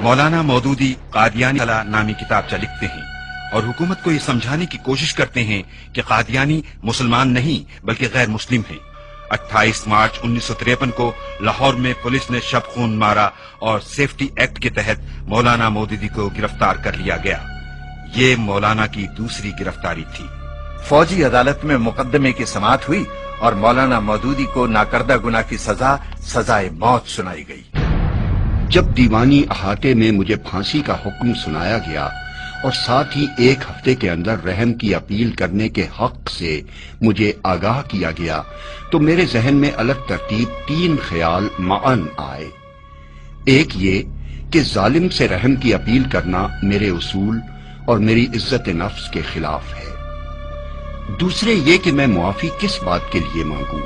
مولانا مودودی قادیانی نامی کتابچہ لکھتے ہیں اور حکومت کو یہ سمجھانے کی کوشش کرتے ہیں کہ قادیانی مسلمان نہیں بلکہ غیر مسلم ہیں۔ 28 مارچ 1953 کو لاہور میں پولیس نے شب خون مارا اور سیفٹی ایکٹ کے تحت مولانا مودودی کو گرفتار کر لیا گیا۔ یہ مولانا کی دوسری گرفتاری تھی۔ فوجی عدالت میں مقدمے کی سماعت ہوئی اور مولانا مودودی کو ناکردہ گناہ کی سزائے موت سنائی گئی۔ جب دیوانی احاطے میں مجھے پھانسی کا حکم سنایا گیا اور ساتھ ہی 1 ہفتے کے اندر رحم کی اپیل کرنے کے حق سے مجھے آگاہ کیا گیا تو میرے ذہن میں الگ ترتیب 3 خیال معاً آئے۔ ایک یہ کہ ظالم سے رحم کی اپیل کرنا میرے اصول اور میری عزت نفس کے خلاف ہے۔ دوسرے یہ کہ میں معافی کس بات کے لیے مانگوں؟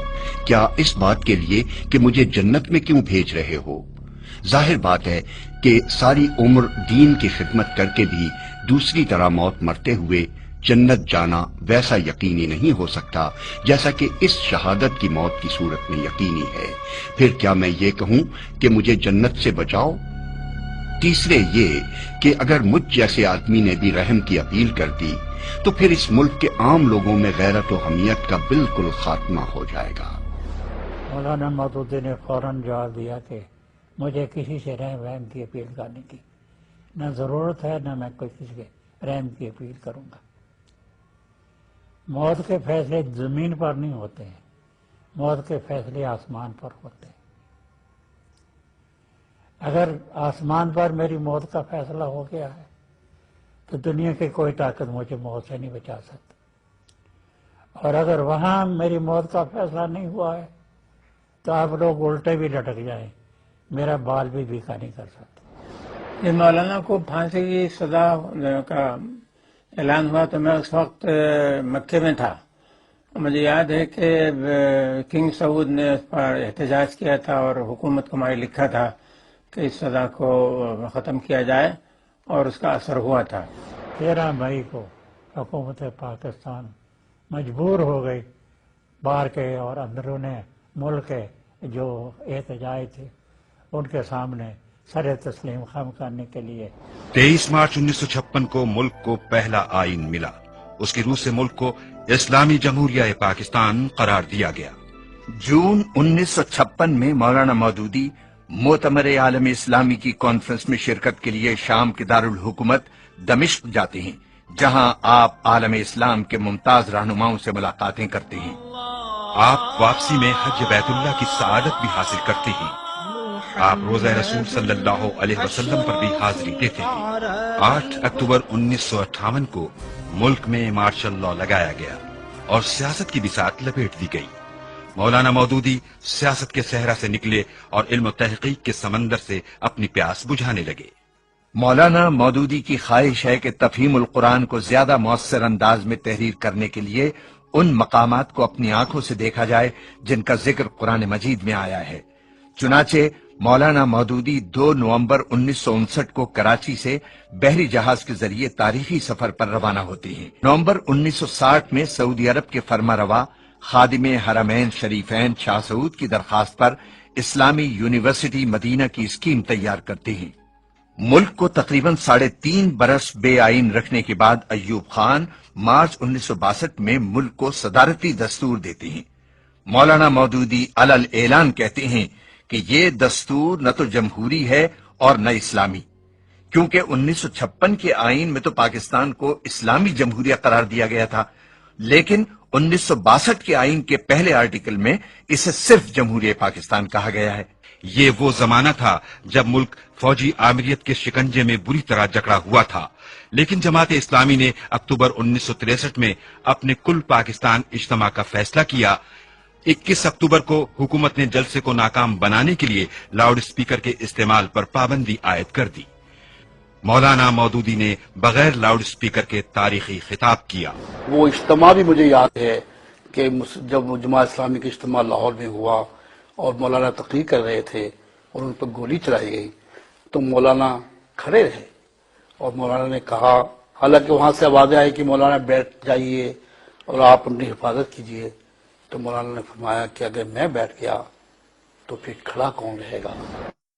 کیا اس بات کے لیے کہ مجھے جنت میں کیوں بھیج رہے ہو؟ ظاہر بات ہے کہ ساری عمر دین کی خدمت کر کے بھی دوسری طرح موت مرتے ہوئے جنت جانا ویسا یقینی نہیں ہو سکتا جیسا کہ اس شہادت کی موت کی صورت میں یقینی ہے۔ پھر کیا میں یہ کہوں کہ مجھے جنت سے بچاؤ؟ تیسرے یہ کہ اگر مجھ جیسے آدمی نے بھی رحم کی اپیل کر دی تو پھر اس ملک کے عام لوگوں میں غیرت و حمیت کا بالکل خاتمہ ہو جائے گا۔ مولانا مودودی نے فوراً جواب دیا کہ مجھے کسی سے رحم کی اپیل کرنے کی نہ ضرورت ہے، نہ میں کسی سے رحم کی اپیل کروں گا۔ موت کے فیصلے زمین پر نہیں ہوتے ہیں، موت کے فیصلے آسمان پر ہوتے ہیں۔ اگر آسمان پر میری موت کا فیصلہ ہو گیا ہے تو دنیا کی کوئی طاقت مجھے موت سے نہیں بچا سکتی، اور اگر وہاں میری موت کا فیصلہ نہیں ہوا ہے تو آپ لوگ الٹے بھی لٹک جائیں، میرا بال بھی بھیکا نہیں کر سکتے۔ جب مولانا کو پھانسی کی سزا کا اعلان ہوا تو میں اس وقت مکے میں تھا۔ مجھے یاد ہے کہ کنگ سعود نے اس پر احتجاج کیا تھا اور حکومت کو ہماری لکھا تھا کہ اس سزا کو ختم کیا جائے، اور اس کا اثر ہوا تھا۔ 13 مئی کو حکومت پاکستان مجبور ہو گئی باہر کے اور اندرون ملک کے جو احتجاج تھے ان کے سامنے سر تسلیم خم کرنے کے لیے۔ 23 مارچ 1956 کو ملک کو پہلا آئین ملا۔ اس کی روح سے ملک کو اسلامی جمہوریہ پاکستان قرار دیا گیا۔ جون 1956 میں مولانا مودودی مؤتمر عالم اسلامی کی کانفرنس میں شرکت کے لیے شام کے دارالحکومت دمشق جاتے ہیں، جہاں آپ عالم اسلام کے ممتاز رہنماؤں سے ملاقاتیں کرتے ہیں۔ آپ واپسی میں حج بیت اللہ کی سعادت بھی حاصل کرتے ہیں۔ آپ روزہ رسول صلی اللہ علیہ وسلم پر بھی حاضری دیتے ہیں۔ 8 اکتوبر 1958 کو ملک میں مارشل لا لگایا گیا اور سیاست کی بساط لپیٹ دی گئی۔ مولانا مودودی سیاست کے صحرا سے نکلے اور علم و تحقیق کے سمندر سے اپنی پیاس بجھانے لگے۔ مولانا مودودی کی خواہش ہے کہ تفہیم القرآن کو زیادہ مؤثر انداز میں تحریر کرنے کے لیے ان مقامات کو اپنی آنکھوں سے دیکھا جائے جن کا ذکر قرآن مجید میں آیا ہے۔ چنانچہ مولانا مودودی 2 نومبر 1959 کو کراچی سے بحری جہاز کے ذریعے تاریخی سفر پر روانہ ہوتے ہیں۔ نومبر 1960 میں سعودی عرب کے فرما روا خادم حرمین شریفین شاہ سعود کی درخواست پر اسلامی یونیورسٹی مدینہ کی اسکیم تیار کرتے ہیں۔ ملک کو تقریباً 3.5 برس بے آئین رکھنے کے بعد ایوب خان مارچ 1962 میں ملک کو صدارتی دستور دیتے ہیں۔ مولانا مودودی علل اعلان کہتے ہیں کہ یہ دستور نہ تو جمہوری ہے اور نہ اسلامی، کیونکہ 1956 کے آئین میں تو پاکستان کو اسلامی جمہوریہ قرار دیا گیا تھا، لیکن 1962 کے آئین کے پہلے آرٹیکل میں اسے صرف جمہوریہ پاکستان کہا گیا ہے۔ یہ وہ زمانہ تھا جب ملک فوجی آمریت کے شکنجے میں بری طرح جکڑا ہوا تھا، لیکن جماعت اسلامی نے اکتوبر 1963 میں اپنے کل پاکستان اجتماع کا فیصلہ کیا۔ 21 اکتوبر کو حکومت نے جلسے کو ناکام بنانے کے لیے لاؤڈ اسپیکر کے استعمال پر پابندی عائد کر دی۔ مولانا مودودی نے بغیر لاؤڈ اسپیکر کے تاریخی خطاب کیا۔ وہ اجتماع بھی مجھے یاد ہے کہ جب جماعت اسلامی کا اجتماع لاہور میں ہوا اور مولانا تقریر کر رہے تھے اور ان پر گولی چلائی گئی تو مولانا کھڑے رہے اور مولانا نے کہا، حالانکہ وہاں سے آوازیں آئی کہ مولانا بیٹھ جائیے اور آپ اپنی حفاظت کیجیے، تو مولانا نے فرمایا کہ اگر میں بیٹھ گیا تو پھر کھڑا کون رہے گا۔